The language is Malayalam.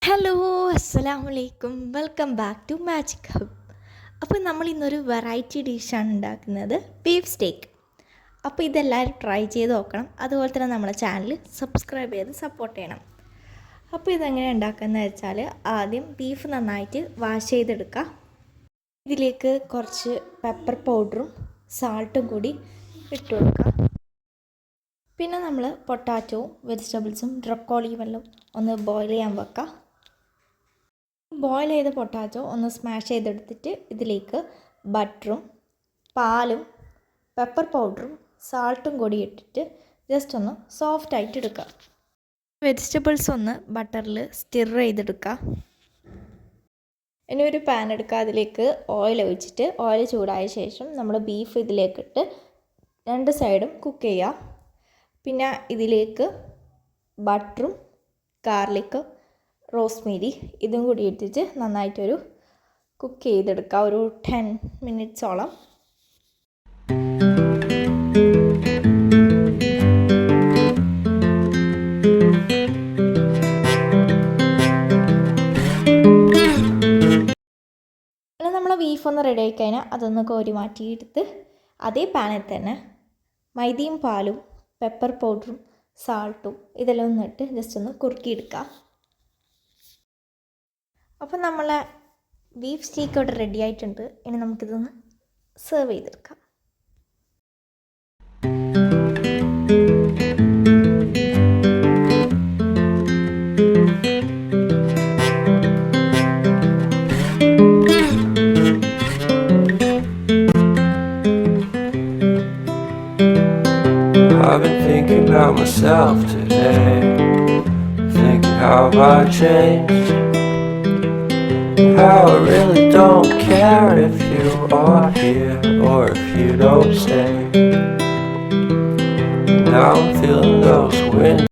ഹലോ അസ്സലാമലൈക്കും welcome back to Magic Hub. അപ്പോൾ നമ്മൾ ഇന്നൊരു വെറൈറ്റി ഡിഷാണ് ഉണ്ടാക്കുന്നത്, ബീഫ് സ്റ്റേക്ക്. അപ്പോൾ ഇതെല്ലാവരും ട്രൈ ചെയ്ത് നോക്കണം. അതുപോലെ തന്നെ നമ്മളെ ചാനൽ സബ്സ്ക്രൈബ് ചെയ്ത് സപ്പോർട്ട് ചെയ്യണം. അപ്പോൾ ഇതെങ്ങനെ ഉണ്ടാക്കുന്നത് വെച്ചാൽ, ആദ്യം ബീഫ് നന്നായിട്ട് വാഷ് ചെയ്തെടുക്കുക. ഇതിലേക്ക് കുറച്ച് പെപ്പർ പൗഡറും സാൾട്ടും കൂടി ഇട്ട് കൊടുക്കുക. പിന്നെ നമ്മൾ പൊട്ടാറ്റോവും വെജിറ്റബിൾസും ബ്രൊക്കോളി വെള്ളം ഒന്ന് ബോയിൽ ചെയ്യാൻ വെക്കുക. ബോയിൽ ചെയ്ത പൊട്ടാറ്റോ ഒന്ന് സ്മാഷ് ചെയ്തെടുത്തിട്ട് ഇതിലേക്ക് ബട്ടറും പാലും പെപ്പർ പൗഡറും സാൾട്ടും കൂടി ഇട്ടിട്ട് ജസ്റ്റ് ഒന്ന് സോഫ്റ്റായിട്ട് എടുക്കുക. വെജിറ്റബിൾസ് ഒന്ന് ബട്ടറിൽ സ്റ്റിർ ചെയ്തെടുക്കുക. ഇനി ഒരു പാൻ എടുക്കുക, അതിലേക്ക് ഓയിൽ ഒഴിച്ചിട്ട് ഓയിൽ ചൂടായ ശേഷം നമ്മൾ ബീഫ് ഇതിലേക്കിട്ട് രണ്ട് സൈഡും കുക്ക് ചെയ്യുക. പിന്നെ ഇതിലേക്ക് ബട്ടറും ഗാർലിക്ക് റോസ്മേരി ഇതും കൂടി ഇട്ടിട്ട് നന്നായിട്ടൊരു കുക്ക് ചെയ്തെടുക്കുക, ഒരു 10 മിനിറ്റ്സോളം. പിന്നെ നമ്മളെ ബീഫ് ഒന്ന് റെഡി ആയി കഴിഞ്ഞാൽ അതൊന്ന് കോരി മാറ്റിയെടുത്ത് അതേ പാനിൽ തന്നെ മൈദയും പാലും പെപ്പർ പൗഡറും സാൾട്ടും ഇതെല്ലാം ഒന്നിട്ട് ജസ്റ്റ് ഒന്ന് കുറുക്കിയെടുക്കുക. അപ്പോൾ നമ്മളെ ബീഫ് സ്റ്റേക്ക് ഇവിടെ റെഡി ആയിട്ടുണ്ട്. ഇനി നമുക്കിതൊന്ന് സെർവ് ചെയ്തെടുക്കാം. I've been thinking about myself today, thinking how I changed, how I really don't care if you are here or if you don't stay. Now I'm feeling those winds.